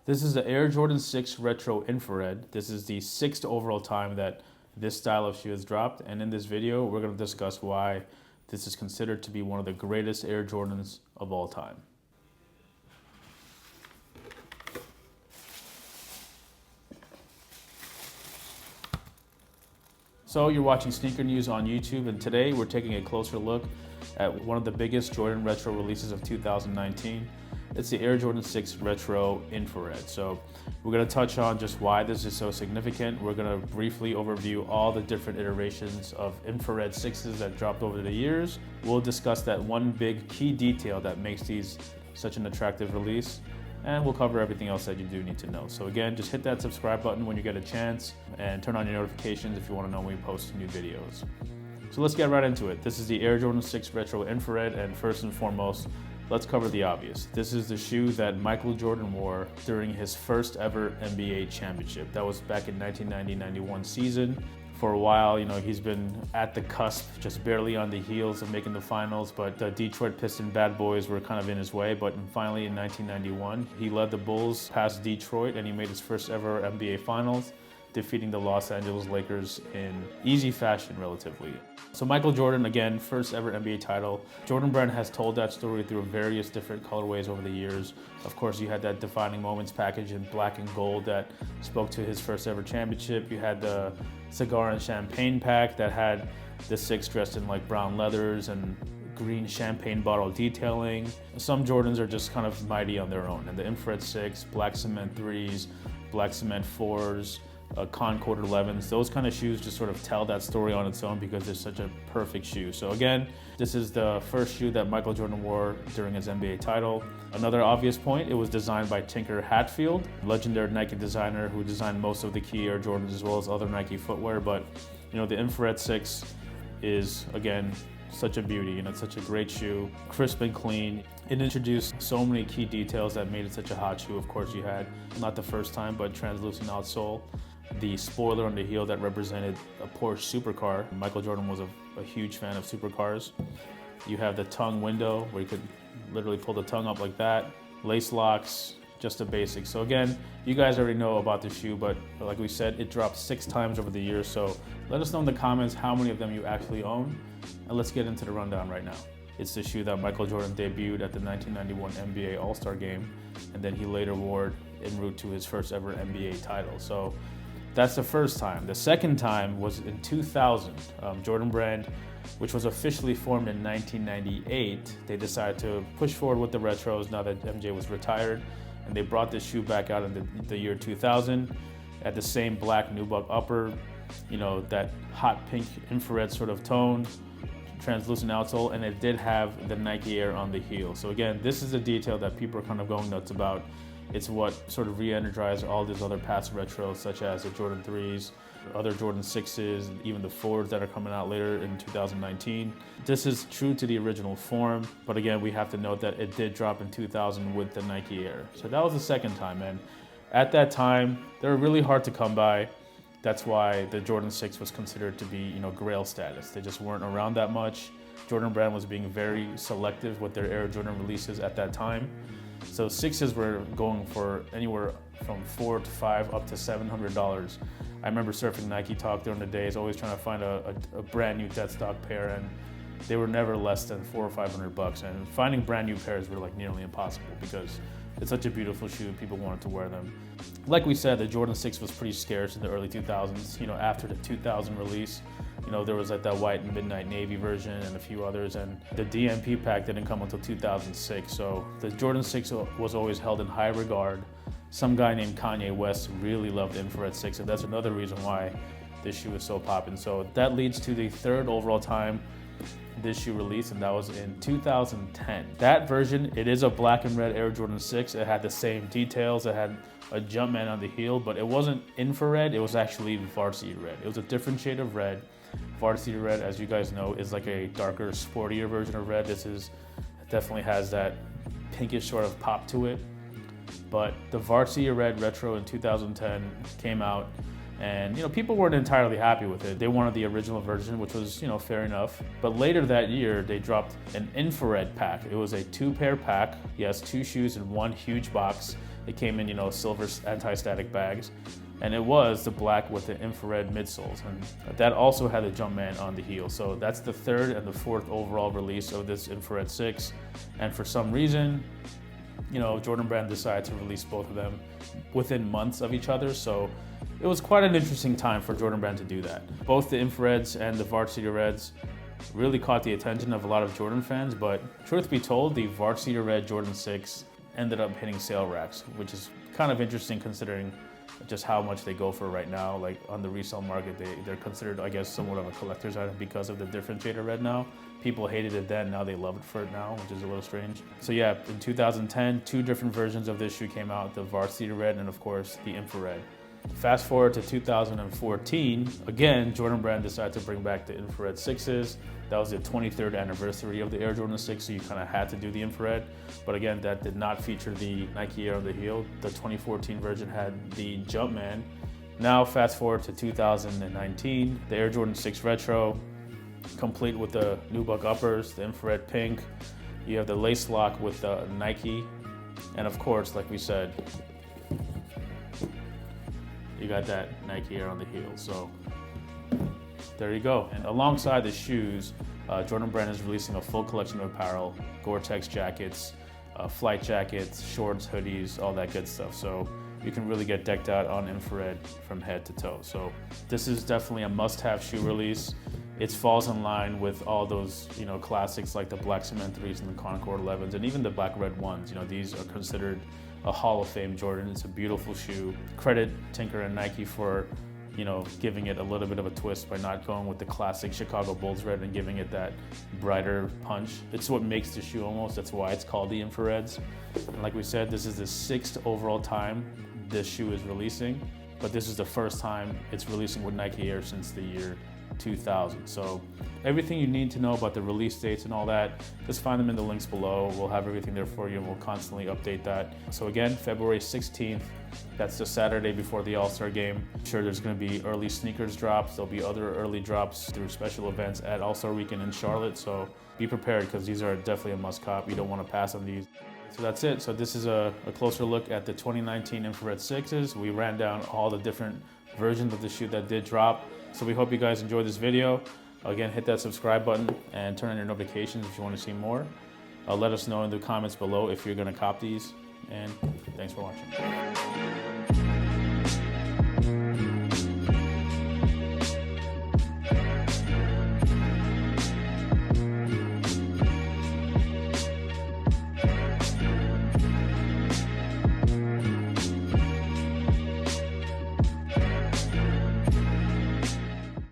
This is the Air Jordan 6 Retro Infrared. This is the 6th overall time that this style of shoe has dropped, and in this video we're going to discuss why this is considered to be one of the greatest Air Jordans of all time. So you're watching Sneaker News on YouTube, and today we're taking a closer look at one of the biggest Jordan retro releases of 2019. It's the Air Jordan 6 Retro Infrared. So we're going to touch on just why this is so significant. We're going to briefly overview all the different iterations of infrared 6s that dropped over the years. We'll discuss that one big key detail that makes these such an attractive release, and we'll cover everything else that you do need to know. So again, just hit that subscribe button when you get a chance and turn on your notifications if you want to know when we post new videos. So let's get right into it. This is the Air Jordan 6 Retro Infrared, and first and foremost, let's cover the obvious. This is the shoe that Michael Jordan wore during his first ever NBA championship. That was back in 1990-91 season. For a while, he's been at the cusp, just barely on the heels of making the finals, but the Detroit Pistons bad boys were kind of in his way. But finally in 1991, he led the Bulls past Detroit and he made his first ever NBA finals, defeating the Los Angeles Lakers in easy fashion, relatively. So Michael Jordan, again, first ever NBA title. Jordan Brand has told that story through various different colorways over the years. Of course, you had that defining moments package in black and gold that spoke to his first ever championship. You had the cigar and champagne pack that had the 6 dressed in like brown leathers and green champagne bottle detailing. Some Jordans are just kind of mighty on their own. And the infrared 6, black cement 3s, black cement 4s, Concord 11s, those kind of shoes just sort of tell that story on its own because they're such a perfect shoe. So again, this is the first shoe that Michael Jordan wore during his NBA title. Another obvious point, it was designed by Tinker Hatfield, legendary Nike designer who designed most of the key Air Jordans as well as other Nike footwear. But the infrared 6 is, again, such a beauty, it's such a great shoe, crisp and clean. It introduced so many key details that made it such a hot shoe. Of course, you had, not the first time, but translucent outsole, the spoiler on the heel that represented a Porsche supercar. Michael Jordan was a huge fan of supercars. You have the tongue window where you could literally pull the tongue up like that, lace locks, just the basics. So again, you guys already know about the shoe, but like we said, it dropped 6 times over the years. So let us know in the comments how many of them you actually own, and let's get into the rundown right now. It's the shoe that Michael Jordan debuted at the 1991 NBA All-Star Game, and then he later wore en route to his first ever NBA title. So that's the first time. The second time was in 2000. Jordan Brand, which was officially formed in 1998, they decided to push forward with the retros now that MJ was retired, and they brought this shoe back out in the year 2000 at the same black nubuck upper, that hot pink infrared sort of tone, translucent outsole, and it did have the Nike Air on the heel. So again, this is a detail that people are kind of going nuts about. It's what sort of re-energized all these other past retros, such as the Jordan 3s, other Jordan 6s, and even the 4s that are coming out later in 2019. This is true to the original form, but again, we have to note that it did drop in 2000 with the Nike Air. So that was the second time, and at that time, they were really hard to come by. That's why the Jordan 6 was considered to be, grail status. They just weren't around that much. Jordan Brand was being very selective with their Air Jordan releases at that time. So 6s were going for anywhere from $400 to $500 up to $700. I remember surfing Nike Talk during the days, always trying to find a brand new dead stock pair, and they were never less than $400 or $500. And finding brand new pairs were like nearly impossible because it's such a beautiful shoe, people wanted to wear them. Like we said, the Jordan 6 was pretty scarce in the early 2000s. After the 2000 release, there was like that white and midnight navy version and a few others, and the DMP pack didn't come until 2006. So the Jordan 6 was always held in high regard. Some guy named Kanye West really loved the infrared 6, and that's another reason why this shoe is so poppin'. So that leads to the 3rd overall time this shoe released, and that was in 2010. That version, it is a black and red Air Jordan 6. It had the same details. It had a Jumpman on the heel, but it wasn't infrared. It was actually varsity red. It was a different shade of red. Varsity red, as you guys know, is like a darker, sportier version of red. It definitely has that pinkish sort of pop to it. But the Varsity Red Retro in 2010 came out, and people weren't entirely happy with it. They wanted the original version, which was fair enough. But later that year, they dropped an infrared pack. It was a 2-pair pack. Yes, 2 shoes in one huge box. It came in, silver anti-static bags, and it was the black with the infrared midsoles, and that also had the Jumpman on the heel. So that's the third and the fourth overall release of this Infrared 6, and for some reason, Jordan Brand decided to release both of them within months of each other. So it was quite an interesting time for Jordan Brand to do that. Both the Infrareds and the Varsity Reds really caught the attention of a lot of Jordan fans, but truth be told, the Varsity Red Jordan 6 ended up hitting sale racks, which is kind of interesting considering just how much they go for right now. Like on the resale market, they're considered, I guess, somewhat of a collector's item because of the differentiator red now. People hated it then, now they love it for it now, which is a little strange. So yeah, in 2010, 2 different versions of this shoe came out, the Varsity Red and of course the Infrared. Fast forward to 2014, again, Jordan Brand decided to bring back the Infrared 6s. That was the 23rd anniversary of the Air Jordan 6, so you kind of had to do the infrared. But again, that did not feature the Nike Air on the heel. The 2014 version had the Jumpman. Now fast forward to 2019, the Air Jordan 6 Retro, complete with the nubuck uppers, the infrared pink. You have the lace lock with the Nike. And of course, like we said, you got that Nike Air on the heel. So there you go. And alongside the shoes, Jordan Brand is releasing a full collection of apparel, Gore-Tex jackets, flight jackets, shorts, hoodies, all that good stuff. So you can really get decked out on infrared from head to toe. So this is definitely a must-have shoe release. It falls in line with all those, classics like the Black Cement 3s and the Concord 11s and even the Black Red 1s. These are considered a Hall of Fame Jordan. It's a beautiful shoe. Credit Tinker and Nike for, giving it a little bit of a twist by not going with the classic Chicago Bulls red and giving it that brighter punch. It's what makes the shoe almost. That's why it's called the Infrareds. And like we said, this is the 6th overall time this shoe is releasing, but this is the first time it's releasing with Nike Air since the year 2000. So everything you need to know about the release dates and all that, just find them in the links below. We'll have everything there for you and we'll constantly update that. So again, February 16th, that's the Saturday before the All-Star game. I'm sure there's going to be early sneakers drops. There'll be other early drops through special events at All-Star Weekend in Charlotte. So be prepared because these are definitely a must-cop. You don't want to pass on these. So that's it. So this is a closer look at the 2019 Infrared 6s. We ran down all the different versions of the shoe that did drop. So we hope you guys enjoyed this video. Again, hit that subscribe button and turn on your notifications if you want to see more. Let us know in the comments below if you're going to cop these. And thanks for watching.